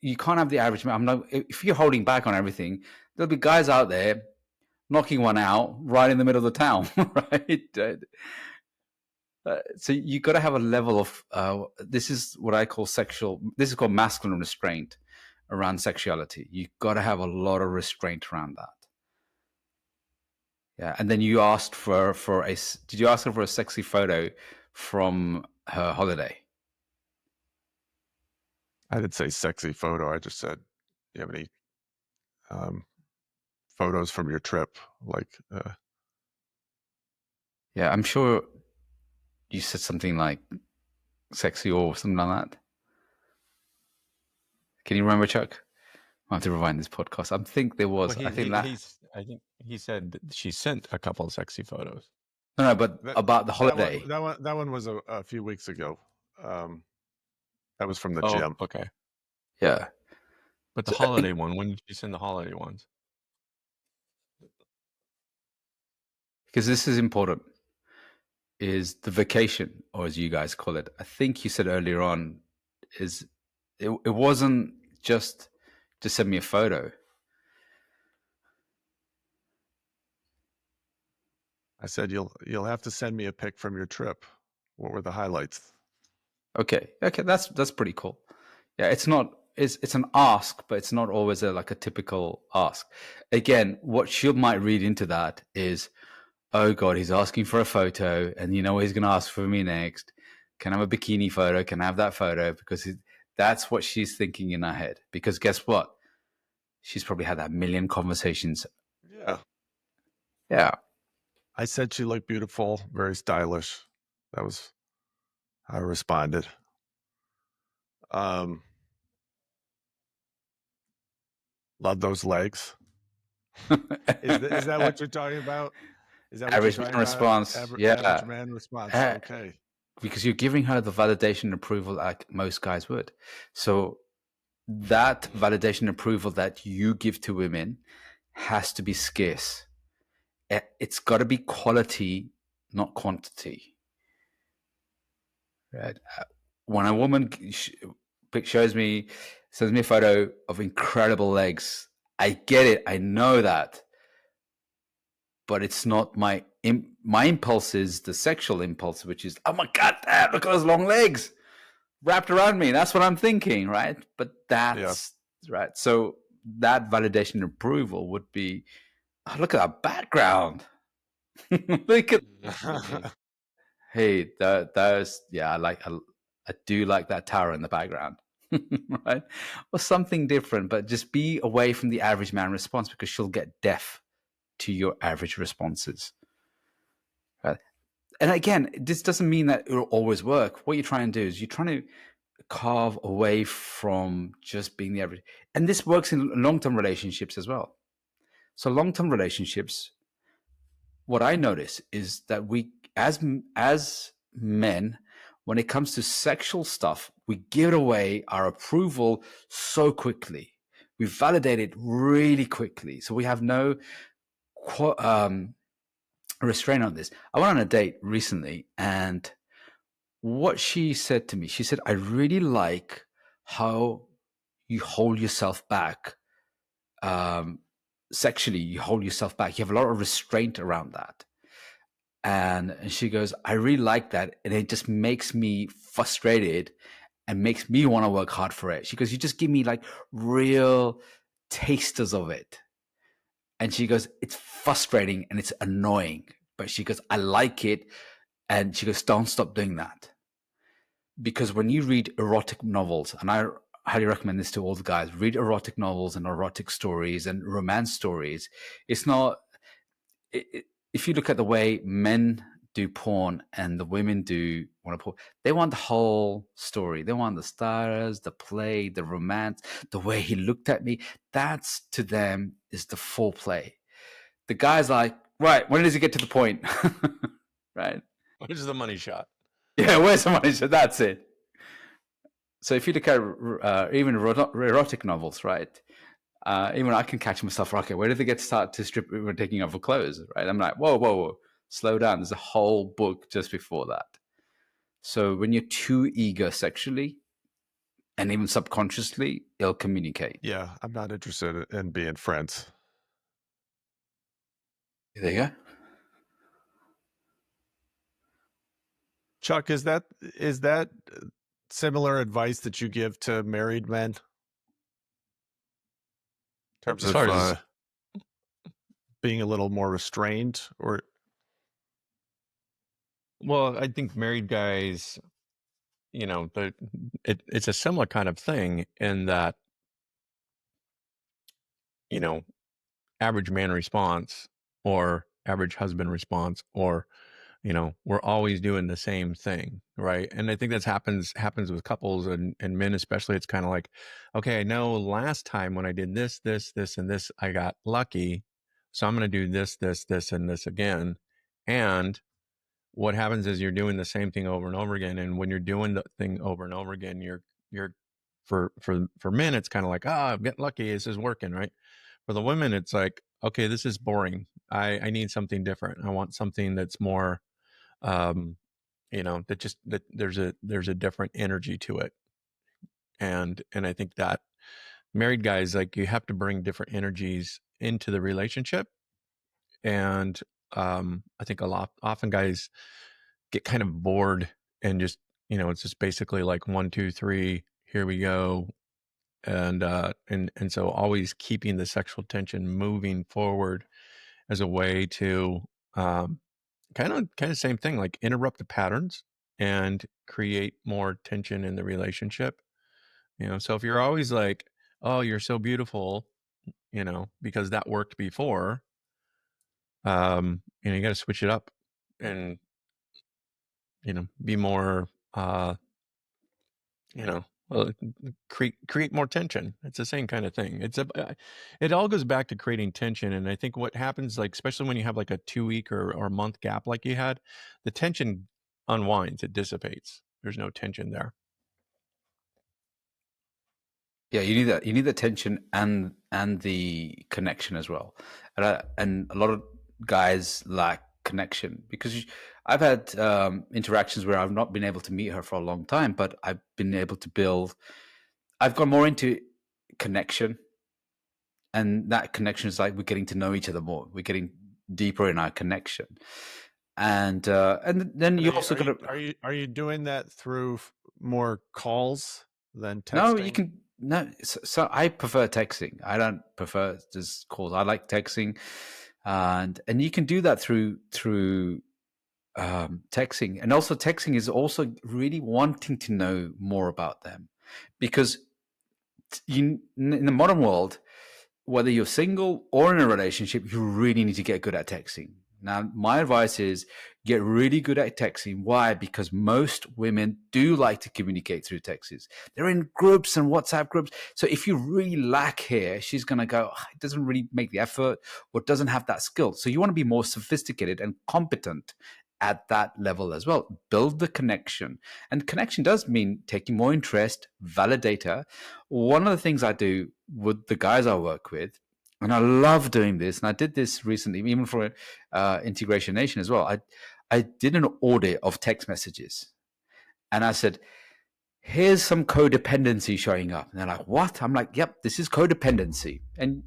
you can't have the average man. If you're holding back on everything, there'll be guys out there knocking one out right in the middle of the town, right? So you got to have a level of this is what I call this is called masculine restraint around sexuality. You got to have a lot of restraint around that. Yeah. And then you asked did you ask her for a sexy photo from her holiday? I didn't say sexy photo. I just said, "Do you have any photos from your trip?" Like, yeah, I'm sure you said something like sexy or something like that. Can you remember, Chuck? I have to rewind this podcast. I think there was. Well, I think he said that she sent a couple of sexy photos. No, but about the holiday. That one was a few weeks ago. That was from the gym. Okay. Yeah. But the holiday one, when did you send the holiday ones? Because this is important, is the vacation, or as you guys call it. I think you said earlier on, it wasn't just to send me a photo. I said you'll have to send me a pic from your trip. What were the highlights? Okay, that's pretty cool. Yeah, it's an ask, but it's not always a typical ask. Again, what she might read into that is, oh God, he's asking for a photo, and you know what he's going to ask for me next? Can I have a bikini photo? Can I have that photo? Because that's what she's thinking in her head. Because guess what? She's probably had that million conversations. Yeah. Yeah. I said she looked beautiful, very stylish. That was how I responded. Um, love those legs. Is that what you're talking about? Is that what you're Average talking man about? response. Average Yeah. man response. Uh, Okay. because you're giving her the validation and approval like most guys would. So that validation and approval that you give to women has to be scarce. It's got to be quality, not quantity. Right? When a woman sends me a photo of incredible legs, I get it. I know that, but it's not my impulse is the sexual impulse, which is, oh my god, damn, look at those long legs wrapped around me. That's what I'm thinking, right? But that's right. So that validation and approval would be, oh, look at that background. Look at Yeah. hey, there's yeah, I do like that tower in the background, right? Or something different, but just be away from the average man response because she'll get deaf to your average responses. Right? And again, this doesn't mean that it'll always work. What you're trying to do is you're trying to carve away from just being the average. And this works in long-term relationships as well. So long-term relationships, what I notice is that we, as men, when it comes to sexual stuff, we give away our approval so quickly. We validate it really quickly. So we have no restraint on this. I went on a date recently, and what she said to me, she said, I really like how you hold yourself back. Sexually, you hold yourself back. You have a lot of restraint around that. And she goes, I really like that. And it just makes me frustrated and makes me want to work hard for it. She goes, you just give me like real tasters of it. And she goes, it's frustrating and it's annoying. But she goes, I like it. And she goes, don't stop doing that. Because when you read erotic novels, and I highly recommend this to all the guys, read erotic novels and erotic stories and romance stories. It's not, if you look at the way men do porn and the women do want to porn, they want the whole story. They want the stars, the play, the romance, the way he looked at me. That's to them is the foreplay. The guy's like, right, when does he get to the point? Right? Where's the money shot? Yeah, where's the money? So that's it. So if you look at even erotic novels, right? Even I can catch myself, okay, where did they get to start to strip when taking off her clothes, right? I'm like, whoa, slow down. There's a whole book just before that. So when you're too eager sexually and even subconsciously, it'll communicate. Yeah, I'm not interested in being friends. There you go. Chuck, is that similar advice that you give to married men in terms As of far as being a little more restrained? Or well, I think married guys, it's a similar kind of thing in that, you know, average man response or average husband response, or we're always doing the same thing, right? And I think that happens with couples and men especially. It's kind of like, okay, I know last time when I did this, and this, I got lucky, so I'm going to do this and this again. And what happens is you're doing the same thing over and over again, and when you're doing the thing over and over again, you're for men, it's kind of like, I'm getting lucky, this is working, right? For the women, it's like, okay, this is boring. I need something different. I want something that's more, that there's a different energy to it. And I think that married guys, like, you have to bring different energies into the relationship. And I think often guys get kind of bored and just, it's just basically like 1, 2, 3, here we go. And so always keeping the sexual tension moving forward as a way to kind of same thing, like interrupt the patterns and create more tension in the relationship. So if you're always like, oh, you're so beautiful, because that worked before, you got to switch it up and, be more, well, create more tension. It's the same kind of thing. It all goes back to creating tension. And I think what happens, like, especially when you have like a 2 week or month gap, like you had, the tension unwinds, it dissipates. There's no tension there. Yeah, you need that. You need the tension and the connection as well. And a lot of guys lack connection because I've had interactions where I've not been able to meet her for a long time, but I've been able to build. I've gone more into connection, and that connection is like we're getting to know each other more. We're getting deeper in our connection, and then And you also got to. are you doing that through more calls than No, you texting? can no. So I prefer texting. I don't prefer just calls. I like texting, and you can do that through texting. And also, texting is also really wanting to know more about them, because in the modern world, whether you're single or in a relationship, you really need to get good at texting. Now, my advice is get really good at texting. Why? Because most women do like to communicate through texts. They're in groups and WhatsApp groups. So if you really lack here, she's going to go, "Oh, it doesn't really make the effort or doesn't have that skill." So you want to be more sophisticated and competent at that level as well. Build the connection. And connection does mean taking more interest, validator. One of the things I do with the guys I work with, and I love doing this, and I did this recently, even for Integration Nation as well. I did an audit of text messages, and I said, "Here's some codependency showing up." And they're like, "What?" I'm like, "Yep, this is codependency." And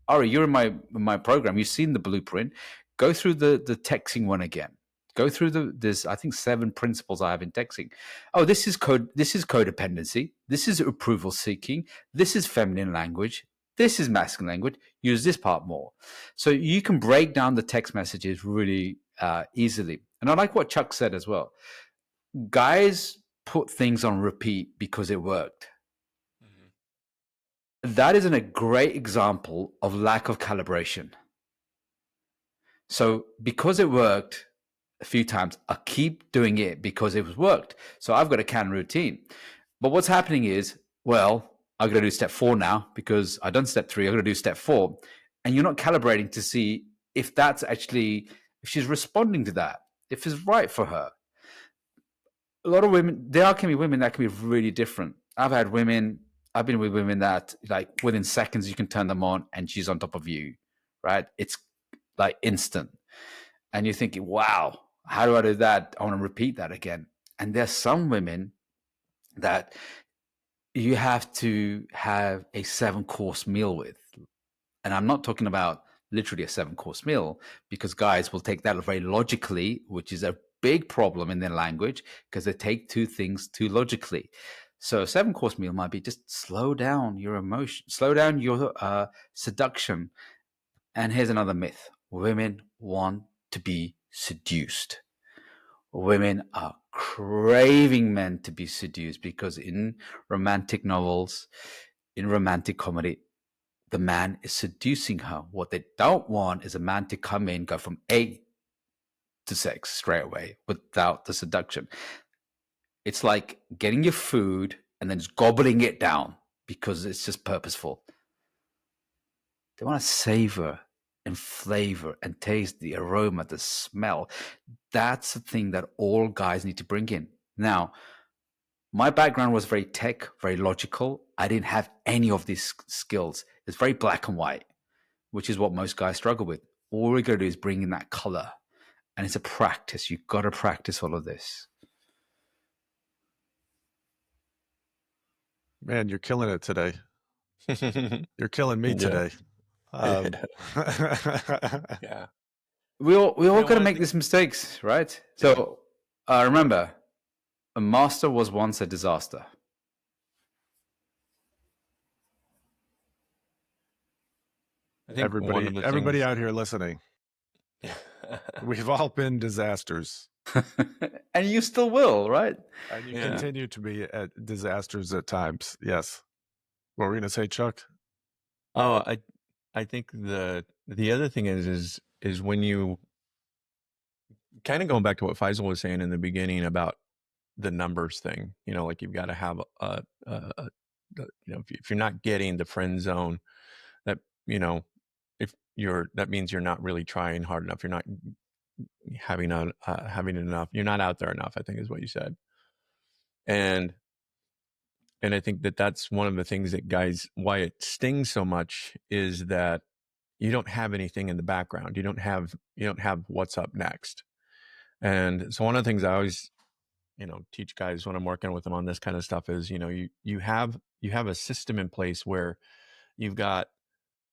Ari, you're in my program. You've seen the blueprint. Go through the texting one again. Go through there's I think 7 principles I have in texting. Oh, this is codependency. This is approval seeking. This is feminine language. This is masculine language. Use this part more. So you can break down the text messages really easily. And I like what Chuck said as well. Guys put things on repeat because it worked. That isn't a great example of lack of calibration. So because it worked a few times, I keep doing it because it was worked. So I've got a can routine. But what's happening is, well, I've got to do step 4 now because I've done step 3. I've got to do step 4. And you're not calibrating to see if that's actually, if she's responding to that, if it's right for her. A lot of women, can be women that can be really different. I've been with women that like within seconds you can turn them on and she's on top of you, right? It's like instant. And you're thinking, wow, how do I do that? I want to repeat that again. And there's some women that you have to have a 7-course meal with. And I'm not talking about literally a 7-course meal, because guys will take that very logically, which is a big problem in their language because they take 2 things too logically. So a 7-course meal might be just slow down your emotion, slow down your seduction. And here's another myth. Women want to be seduced. Women are craving men to be seduced because in romantic novels, in romantic comedy, the man is seducing her. What they don't want is a man to come in, go from A to sex straight away without the seduction. It's like getting your food and then just gobbling it down because it's just purposeful. They want to savor and flavor and taste the aroma, the smell. That's the thing that all guys need to bring in. Now, my background was very tech, very logical. I didn't have any of these skills. It's very black and white, which is what most guys struggle with. All we got to do is bring in that color. And it's a practice. You've got to practice all of this. Man, you're killing it today. You're killing me today. Yeah. We all got to I make these mistakes, right? So remember, a master was once a disaster. I think everybody out here listening, we've all been disasters. And you still will, right? And you Yeah. continue to be at disasters at times. Yes. What were we going to say, Chuck? Oh, I think the other thing is when you kind of going back to what Faisal was saying in the beginning about the numbers thing, like you've got to have if you're not getting the friend zone, that, if that means you're not really trying hard enough. You're not having enough. You're not out there enough, I think is what you said. And I think that's one of the things that why it stings so much is that you don't have anything in the background. You don't have what's up next. And so one of the things I always, teach guys when I'm working with them on this kind of stuff is, you have a system in place where you've got,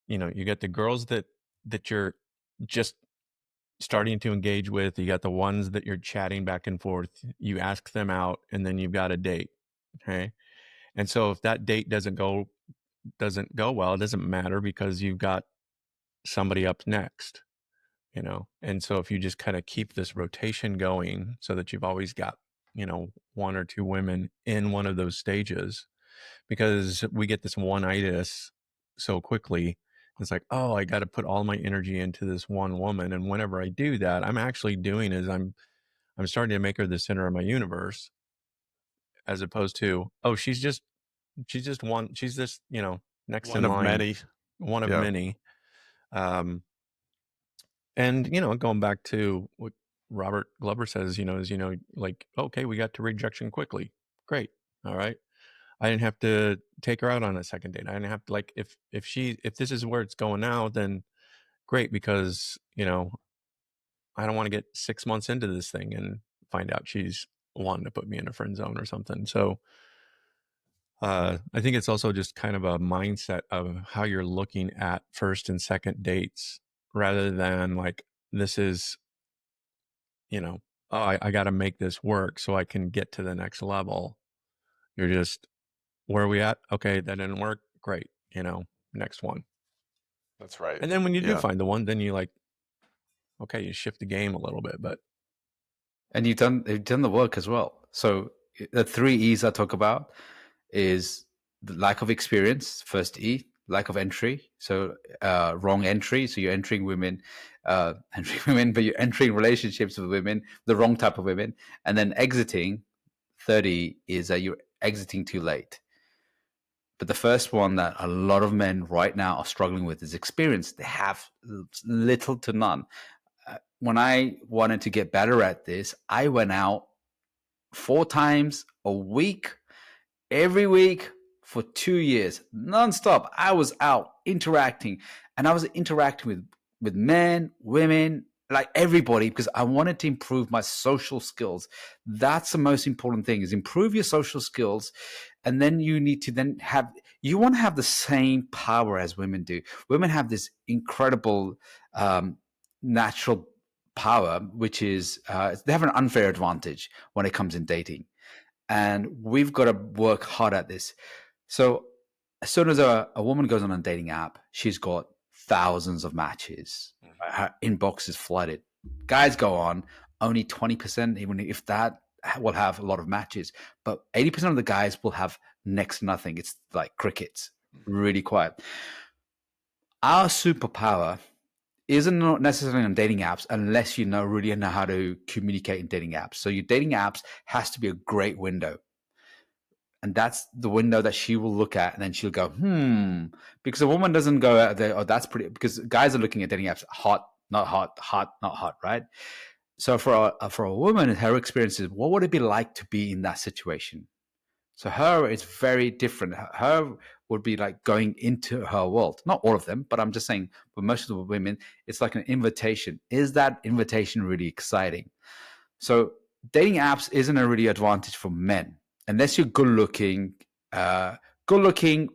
you got the girls that you're just starting to engage with. You got the ones that you're chatting back and forth. You ask them out, and then you've got a date. Okay. And so if that date doesn't go well, it doesn't matter because you've got somebody up next. And so if you just kind of keep this rotation going so that you've always got, one or two women in one of those stages, because we get this one-itis so quickly. It's like, oh, I got to put all my energy into this one woman. And whenever I do that, I'm actually doing is I'm starting to make her the center of my universe, as opposed to, oh, she's just one, she's just, next One in of line, many. one of Yeah. many. And, going back to what Robert Glover says, is, like, okay, we got to rejection quickly. Great. All right. I didn't have to take her out on a second date. I didn't have to, like, if this is where it's going now, then great, because, I don't want to get 6 months into this thing and find out she's wanting to put me in a friend zone or something. So, I think it's also just kind of a mindset of how you're looking at first and second dates, rather than like, this is, oh, I got to make this work so I can get to the next level. You're just, where are we at? Okay, that didn't work. Great. Next one. That's right. And then when you do Yeah. find the one, then you like, okay, you shift the game a little bit, but And you've done the work as well. So the three E's I talk about is the lack of experience, first E, lack of entry. So wrong entry. So you're entering women, but you're entering relationships with women, the wrong type of women. And then exiting, 30 is that you're exiting too late. But the first one that a lot of men right now are struggling with is experience. They have little to none. When I wanted to get better at this, I went out 4 times a week, every week for 2 years, nonstop. I was out interacting, and I was interacting with men, women, like everybody, because I wanted to improve my social skills. That's the most important thing: is improve your social skills, and then you need to you want to have the same power as women do. Women have this incredible natural power, which is they have an unfair advantage when it comes in dating, and we've got to work hard at this. So as soon as a woman goes on a dating app, she's got thousands of matches. Her inbox is flooded. Guys go on, only 20%, even if that, will have a lot of matches. But 80% of the guys will have next to nothing. It's like crickets, really quiet. Our superpower isn't not necessarily on dating apps unless you really know how to communicate in dating apps. So your dating apps has to be a great window. And that's the window that she will look at, and then she'll go, because a woman doesn't go out there, oh, that's pretty, because guys are looking at dating apps, hot, not hot, hot, not hot, right? So for a woman, her experience is, what would it be like to be in that situation? So her is very different. Her would be like going into her world. Not all of them, but I'm just saying for most of the women, it's like an invitation. Is that invitation really exciting? So dating apps isn't a really advantage for men unless you're good looking,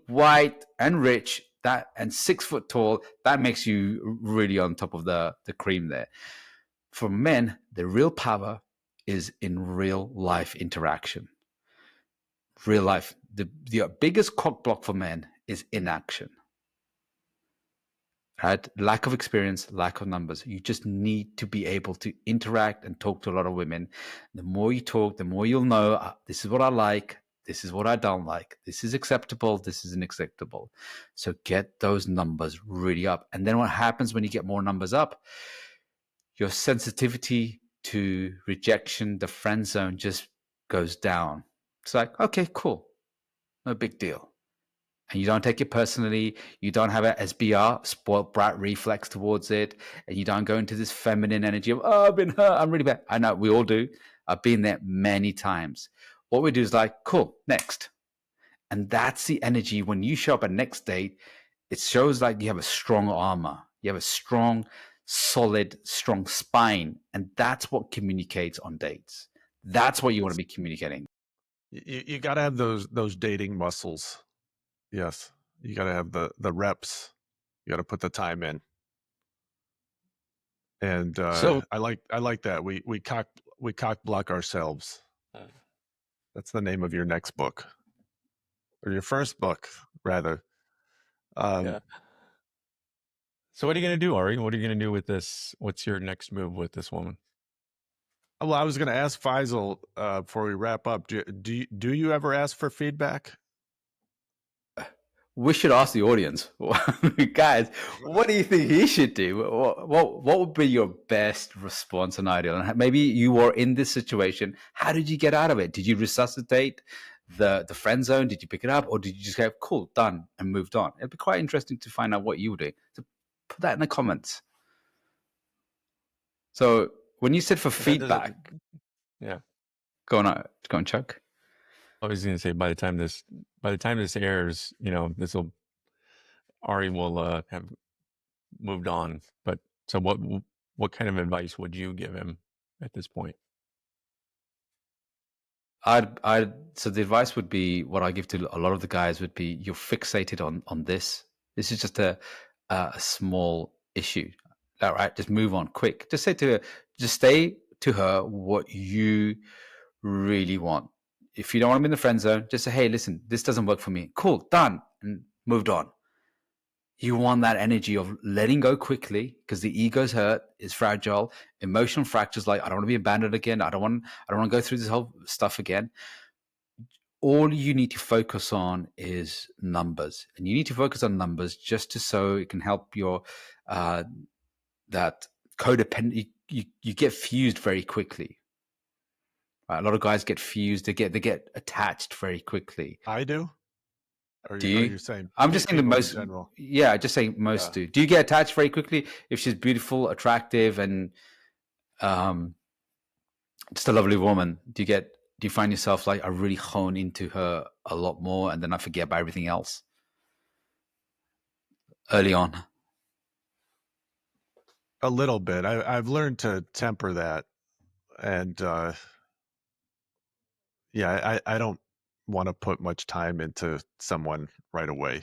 white and rich, and 6 foot tall. That makes you really on top of the cream there. For men, the real power is in real life interaction. Real life. The biggest cock block for men is inaction. right? Lack of experience, lack of numbers. You just need to be able to interact and talk to a lot of women. The more you talk, the more you'll know, this is what I like, this is what I don't like, this is acceptable, this isn't acceptable. So get those numbers really up. And then what happens when you get more numbers up? Your sensitivity to rejection, the friend zone, just goes down. It's like, okay, cool, no big deal. And you don't take it personally. You don't have a SBR, spoiled brat reflex towards it. And you don't go into this feminine energy of, oh, I've been hurt, I'm really bad. I know, we all do. I've been there many times. What we do is like, cool, next. And that's the energy when you show up at next date, it shows like you have a strong armor. You have a strong, solid, strong spine. And that's what communicates on dates. That's what you want to be communicating. You got to have those dating muscles. Yes, you got to have the reps. You got to put the time in. And So I like that we cock block ourselves. That's the name of your next book, or your first book, rather. yeah. So what are you going to do, Ari? What are you going to do with this? What's your next move with this woman? Well, I was going to ask Faisal before we wrap up. Do you ever ask for feedback? We should ask the audience, guys, what do you think he should do? What would be your best response and ideal? And maybe you were in this situation. How did you get out of it? Did you resuscitate the friend zone? Did you pick it up, or did you just go, cool, done, and moved on? It'd be quite interesting to find out what you would do. So put that in the comments. So when you said for feedback, yeah, go on, Chuck. I was going to say by the time this airs, Ari will have moved on. But so what kind of advice would you give him at this point? So the advice would be, what I give to a lot of the guys would be, you're fixated on this. This is just a small issue. All right, just move on quick. Just stay to her what you really want. If you don't want to be in the friend zone, just say, hey, listen, this doesn't work for me. Cool, done, and moved on. You want that energy of letting go quickly, because the ego's hurt, is fragile. Emotional fractures, like, I don't want to be abandoned again. I don't want to go through this whole stuff again. All you need to focus on is numbers, and you need to focus on numbers just so it can help your that codependent. You get fused very quickly. Right? A lot of guys get fused. They get attached very quickly. I do. Or Do are you? you saying I'm just saying the most. in general? Yeah, just saying most do. Do you get attached very quickly if she's beautiful, attractive, and just a lovely woman? Do you find yourself like, I really hone into her a lot more, and then I forget about everything else early on? A little bit. I've learned to temper that, and I don't want to put much time into someone right away.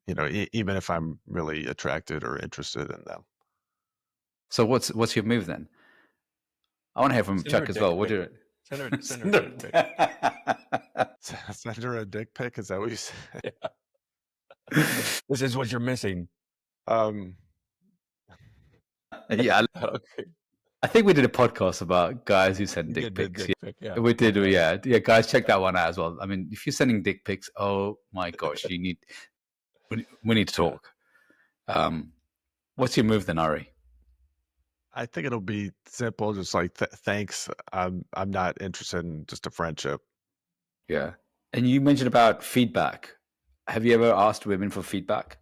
Even if I'm really attracted or interested in them. So what's your move then? I want to hear from Chuck as well. What do you? Send her a dick pic. Send her a dick pic? Is that what you said? Yeah. This is what you're missing. Yeah. Okay. I think we did a podcast about guys who send dick pics. Yeah. We did. Yeah. Guys, check that one out as well. I mean, if you're sending dick pics, oh my gosh, we need to talk. What's your move then, Ari? I think it'll be simple, just like thanks. I'm not interested in just a friendship. Yeah. And you mentioned about feedback. Have you ever asked women for feedback?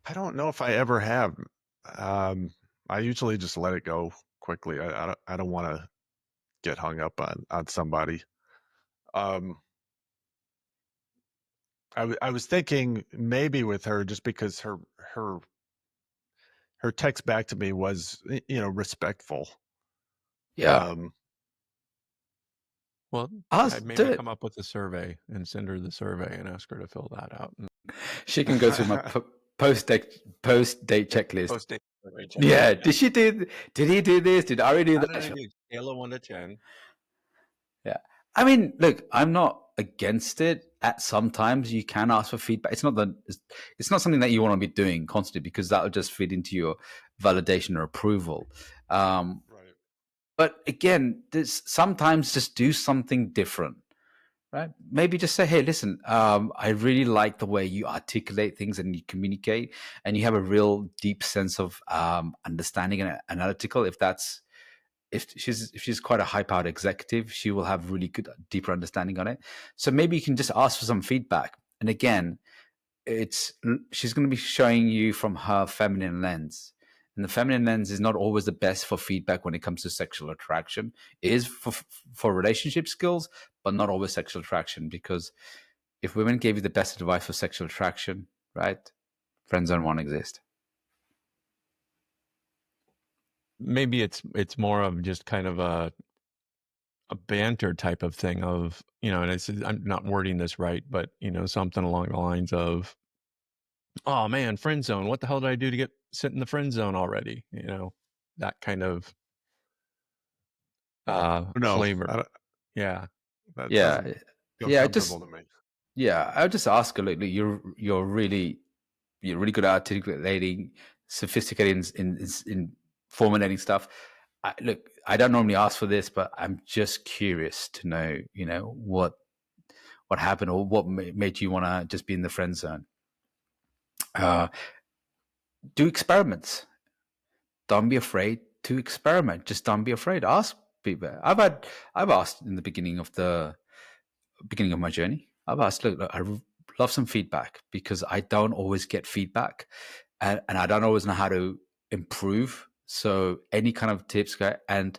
I don't know if I ever have. I usually just let it go quickly. I don't want to get hung up on somebody. I was thinking maybe with her, just because her text back to me was respectful. Yeah. Well, I'd maybe come up with a survey and send her the survey and ask her to fill that out. She can go through my post-date checklist. Post-date survey checklist. Yeah. Did he do this? Did Ari do that? Scale of 1 to 10. Yeah. I mean, look, I'm not against it. At sometimes you can ask for feedback. It's not something that you want to be doing constantly, because that will just feed into your validation or approval. Right. But again, sometimes just do something different, right? Maybe just say, hey, listen, I really like the way you articulate things and you communicate, and you have a real deep sense of understanding and analytical. If she's quite a high powered executive, she will have really good, deeper understanding on it. So maybe you can just ask for some feedback. And again, she's going to be showing you from her feminine lens. And the feminine lens is not always the best for feedback when it comes to sexual attraction. It is for relationship skills, but not always sexual attraction. Because if women gave you the best advice for sexual attraction, right, friend zone won't exist. Maybe it's more of just kind of a banter type of thing of, and I'm not wording this right, but something along the lines of, oh man, friend zone, what the hell did I do to get sit in the friend zone already? That kind of No, flavor. Yeah. that Yeah, doesn't feel yeah. comfortable to me. I would just ask her, like, you're really good at articulating, sophisticated in formulating stuff. Look, I don't normally ask for this, but I'm just curious to know, what happened, or what made you want to just be in the friend zone. Do experiments. Don't be afraid to experiment. Just don't be afraid. Ask people. I've asked in the beginning of my journey. I've asked, look, I love some feedback, because I don't always get feedback, and I don't always know how to improve. So any kind of tips, and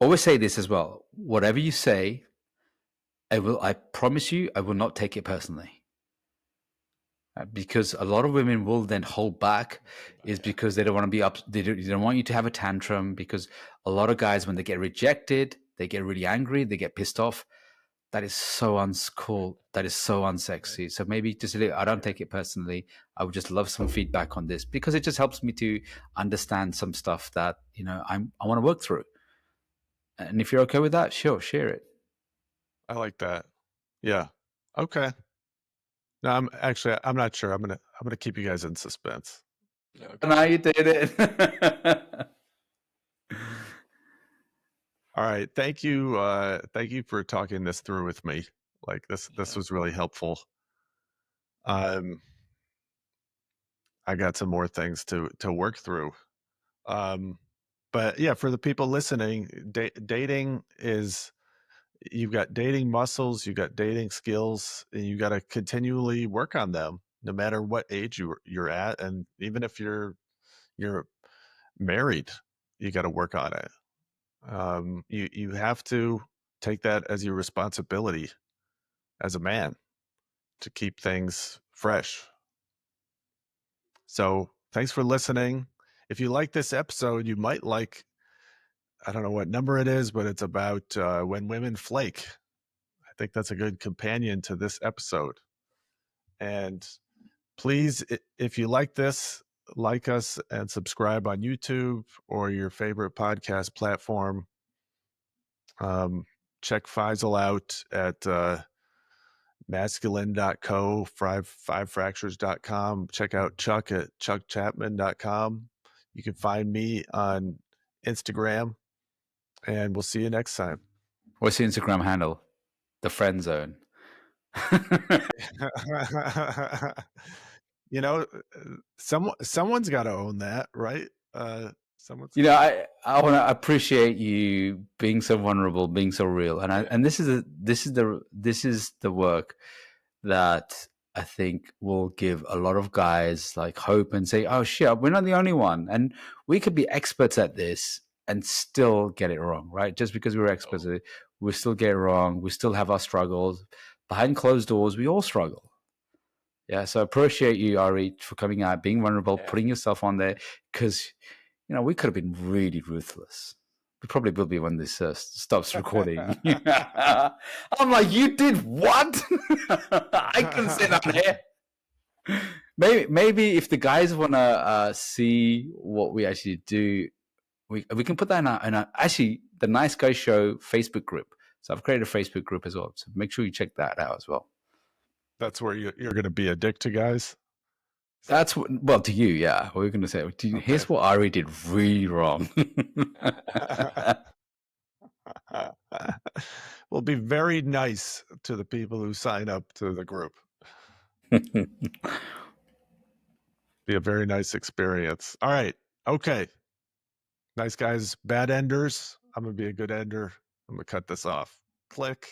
always say this as well: whatever you say, I promise you, I will not take it personally. Because a lot of women will then hold back, is because they don't want to be up. They don't want you to have a tantrum, because a lot of guys, when they get rejected, they get really angry, they get pissed off. That is so uncool. That is so unsexy. So maybe just I don't take it personally. I would just love some feedback on this, because it just helps me to understand some stuff that I want to work through. And if you're okay with that, sure, share it. I like that. Yeah. Okay. No, I'm not sure. I'm gonna keep you guys in suspense. And now you did it. All right. Thank you. Thank you for talking this through with me. Like this was really helpful. Um, I got some more things to work through. But yeah, for the people listening, dating is, you've got dating muscles, you've got dating skills, and you got to continually work on them, no matter what age you're at, and even if you're married, you got to work on it. You have to take that as your responsibility as a man to keep things fresh. So thanks for listening. If you like this episode, you might like, I don't know what number it is, but it's about when women flake. I think that's a good companion to this episode. And please, if you like this, like us and subscribe on YouTube or your favorite podcast platform. Check Faisal out at masculine.co, fivefractures.com. Check out Chuck at chuckchapman.com. You can find me on Instagram, and we'll see you next time. What's your Instagram handle? The friend zone. Someone's got to own that, right? Someone's. I want to appreciate you being so vulnerable, being so real, and this is the work that I think will give a lot of guys like hope and say, oh shit, we're not the only one, and we could be experts at this and still get it wrong, right? Just because we're experts at it, we still get it wrong. We still have our struggles behind closed doors. We all struggle. Yeah, so I appreciate you, Ari, for coming out, being vulnerable, putting yourself on there, because we could have been really ruthless. We probably will be when this stops recording. I'm like, you did what? I couldn't say that here. Maybe if the guys want to see what we actually do, we can put that in our actually the Nice Guy Show Facebook group. So I've created a Facebook group as well. So make sure you check that out as well. That's where you're going to be a dick to guys. That's what, well, to you, yeah. What we're going to say. Okay. Here's what Ari did really wrong. We'll be very nice to the people who sign up to the group. Be a very nice experience. All right. Okay. Nice guys, bad enders. I'm going to be a good ender. I'm going to cut this off. Click.